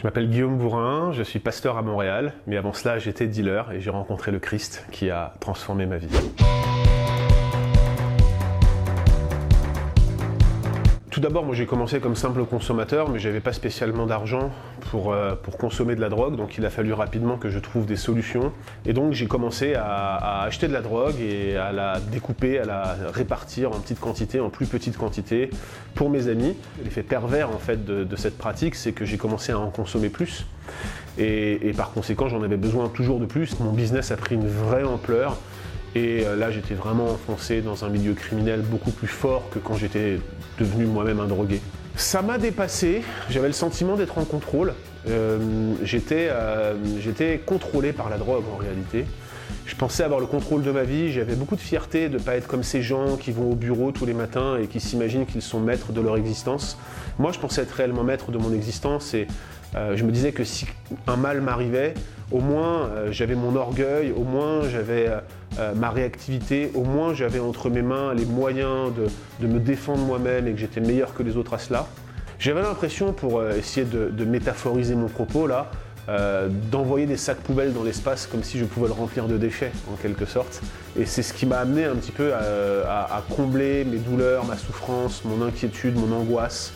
Je m'appelle Guillaume Bourrin, je suis pasteur à Montréal, mais avant cela j'étais dealer et j'ai rencontré le Christ qui a transformé ma vie. Tout d'abord, moi j'ai commencé comme simple consommateur, mais j'avais pas spécialement d'argent pour consommer de la drogue, donc il a fallu rapidement que je trouve des solutions. Et donc j'ai commencé à acheter de la drogue et à la découper, à la répartir en petites quantités, en plus petites quantités pour mes amis. L'effet pervers en fait de cette pratique, c'est que j'ai commencé à en consommer plus. Et par conséquent, j'en avais besoin toujours de plus. Mon business a pris une vraie ampleur. Et là, j'étais vraiment enfoncé dans un milieu criminel beaucoup plus fort que quand j'étais devenu moi-même un drogué. Ça m'a dépassé, j'avais le sentiment d'être en contrôle. J'étais contrôlé par la drogue en réalité. Je pensais avoir le contrôle de ma vie, j'avais beaucoup de fierté de ne pas être comme ces gens qui vont au bureau tous les matins et qui s'imaginent qu'ils sont maîtres de leur existence. Moi, je pensais être réellement maître de mon existence et je me disais que si un mal m'arrivait, au moins j'avais mon orgueil, au moins j'avais ma réactivité, au moins j'avais entre mes mains les moyens de me défendre moi-même et que j'étais meilleur que les autres à cela. J'avais l'impression, pour essayer de métaphoriser mon propos là, d'envoyer des sacs poubelles dans l'espace comme si je pouvais le remplir de déchets en quelque sorte. Et c'est ce qui m'a amené un petit peu à combler mes douleurs, ma souffrance, mon inquiétude, mon angoisse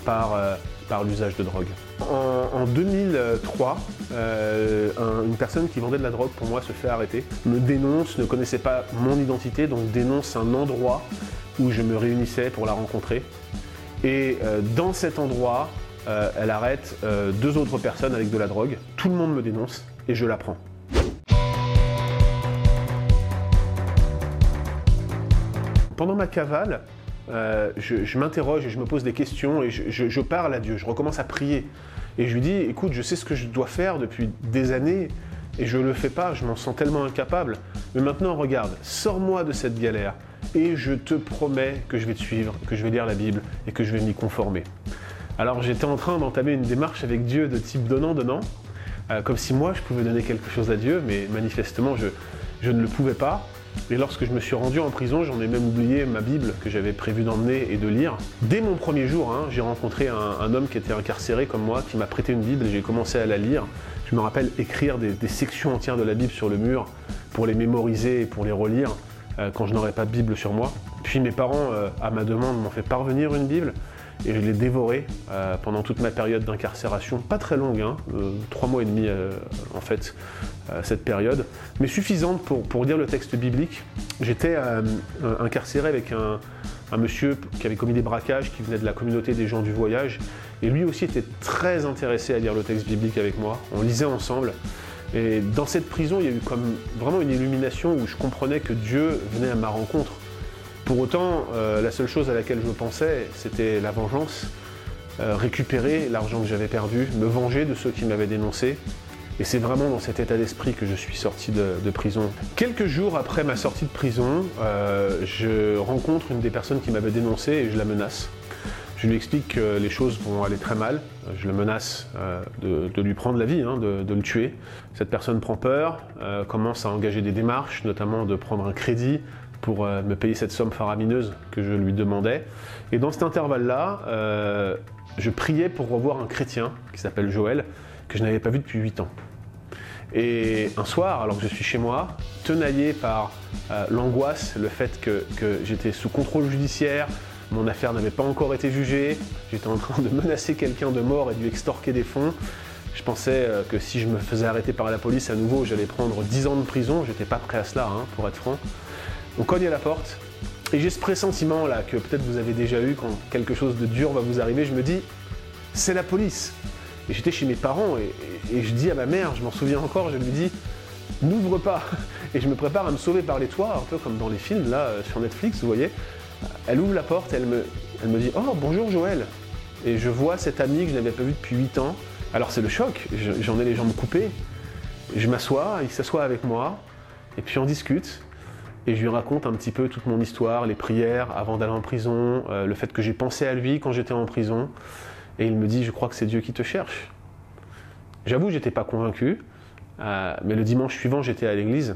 par l'usage de drogue. En 2003, une personne qui vendait de la drogue pour moi se fait arrêter, me dénonce, ne connaissait pas mon identité, donc dénonce un endroit où je me réunissais pour la rencontrer. Et dans cet endroit, elle arrête deux autres personnes avec de la drogue. Tout le monde me dénonce et je la prends. Pendant ma cavale, je m'interroge et je me pose des questions et je parle à Dieu, je recommence à prier. Et je lui dis, écoute, je sais ce que je dois faire depuis des années et je ne le fais pas, je m'en sens tellement incapable. Mais maintenant, regarde, sors-moi de cette galère et je te promets que je vais te suivre, que je vais lire la Bible et que je vais m'y conformer. Alors j'étais en train d'entamer une démarche avec Dieu de type donnant-donnant, comme si moi je pouvais donner quelque chose à Dieu, mais manifestement je ne le pouvais pas. Et lorsque je me suis rendu en prison, j'en ai même oublié ma Bible que j'avais prévu d'emmener et de lire. Dès mon premier jour, j'ai rencontré un homme qui était incarcéré comme moi, qui m'a prêté une Bible et j'ai commencé à la lire. Je me rappelle écrire des sections entières de la Bible sur le mur pour les mémoriser et pour les relire quand je n'aurais pas de Bible sur moi. Puis mes parents, à ma demande, m'ont fait parvenir une Bible et je l'ai dévorée pendant toute ma période d'incarcération, pas très longue, 3 mois et demi en fait, cette période, mais suffisante pour lire le texte biblique. J'étais incarcéré avec un monsieur qui avait commis des braquages, qui venait de la communauté des gens du voyage, et lui aussi était très intéressé à lire le texte biblique avec moi. On lisait ensemble, et dans cette prison, il y a eu comme vraiment une illumination où je comprenais que Dieu venait à ma rencontre. Pour autant, la seule chose à laquelle je pensais, c'était la vengeance, récupérer l'argent que j'avais perdu, me venger de ceux qui m'avaient dénoncé. Et c'est vraiment dans cet état d'esprit que je suis sorti de prison. Quelques jours après ma sortie de prison, je rencontre une des personnes qui m'avait dénoncé et je la menace. Je lui explique que les choses vont aller très mal. Je le menace de lui prendre la vie, de le tuer. Cette personne prend peur, commence à engager des démarches, notamment de prendre un crédit pour me payer cette somme faramineuse que je lui demandais. Et dans cet intervalle-là, je priais pour revoir un chrétien qui s'appelle Joël, que je n'avais pas vu depuis 8 ans. Et un soir, alors que je suis chez moi, tenaillé par l'angoisse, le fait que j'étais sous contrôle judiciaire, mon affaire n'avait pas encore été jugée, j'étais en train de menacer quelqu'un de mort et de lui extorquer des fonds. Je pensais que si je me faisais arrêter par la police à nouveau, j'allais prendre 10 ans de prison, j'étais pas prêt à cela, pour être franc. On cogne à la porte, et j'ai ce pressentiment là que peut-être vous avez déjà eu quand quelque chose de dur va vous arriver, je me dis, c'est la police. Et j'étais chez mes parents et je dis à ma mère, je m'en souviens encore, je lui dis, n'ouvre pas. Et je me prépare à me sauver par les toits, un peu comme dans les films là sur Netflix, vous voyez. Elle ouvre la porte, elle me dit, oh bonjour Joël. Et je vois cet ami que je n'avais pas vu depuis 8 ans. Alors c'est le choc, j'en ai les jambes coupées. Je m'assois, il s'assoit avec moi, et puis on discute. Et je lui raconte un petit peu toute mon histoire, les prières avant d'aller en prison, le fait que j'ai pensé à lui quand j'étais en prison. Et il me dit, je crois que c'est Dieu qui te cherche. J'avoue, j'étais pas convaincu, mais le dimanche suivant, j'étais à l'église.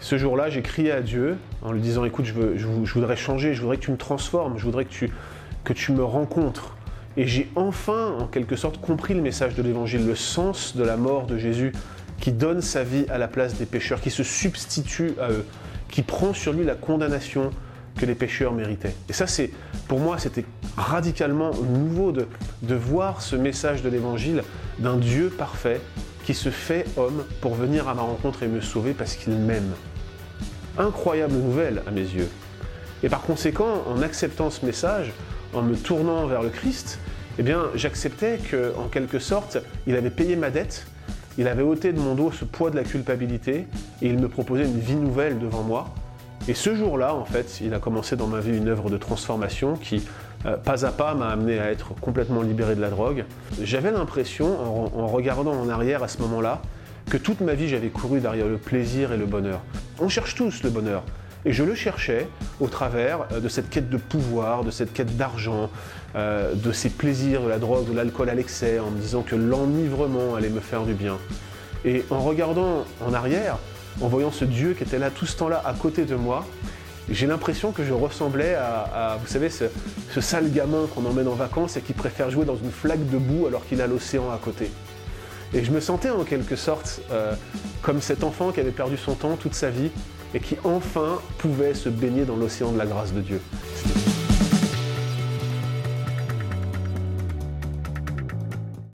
Ce jour-là, j'ai crié à Dieu en lui disant, écoute, je voudrais changer, je voudrais que tu me transformes, je voudrais que que tu me rencontres. Et j'ai enfin, en quelque sorte, compris le message de l'Évangile, le sens de la mort de Jésus, qui donne sa vie à la place des pécheurs, qui se substitue à eux, qui prend sur lui la condamnation que les pécheurs méritaient. Et ça, pour moi, c'était radicalement nouveau de voir ce message de l'Évangile d'un Dieu parfait qui se fait homme pour venir à ma rencontre et me sauver parce qu'il m'aime. Incroyable nouvelle à mes yeux. Et par conséquent, en acceptant ce message, en me tournant vers le Christ, eh bien, j'acceptais qu'en quelque sorte, il avait payé ma dette, il avait ôté de mon dos ce poids de la culpabilité et il me proposait une vie nouvelle devant moi. Et ce jour-là, en fait, il a commencé dans ma vie une œuvre de transformation qui, pas à pas, m'a amené à être complètement libéré de la drogue. J'avais l'impression, en regardant en arrière à ce moment-là, que toute ma vie, j'avais couru derrière le plaisir et le bonheur. On cherche tous le bonheur. Et je le cherchais au travers de cette quête de pouvoir, de cette quête d'argent, de ces plaisirs, de la drogue, de l'alcool à l'excès, en me disant que l'enivrement allait me faire du bien. Et en regardant en arrière, en voyant ce Dieu qui était là tout ce temps-là à côté de moi, j'ai l'impression que je ressemblais à vous savez, ce sale gamin qu'on emmène en vacances et qui préfère jouer dans une flaque de boue alors qu'il a l'océan à côté. Et je me sentais en quelque sorte comme cet enfant qui avait perdu son temps toute sa vie et qui enfin pouvait se baigner dans l'océan de la grâce de Dieu.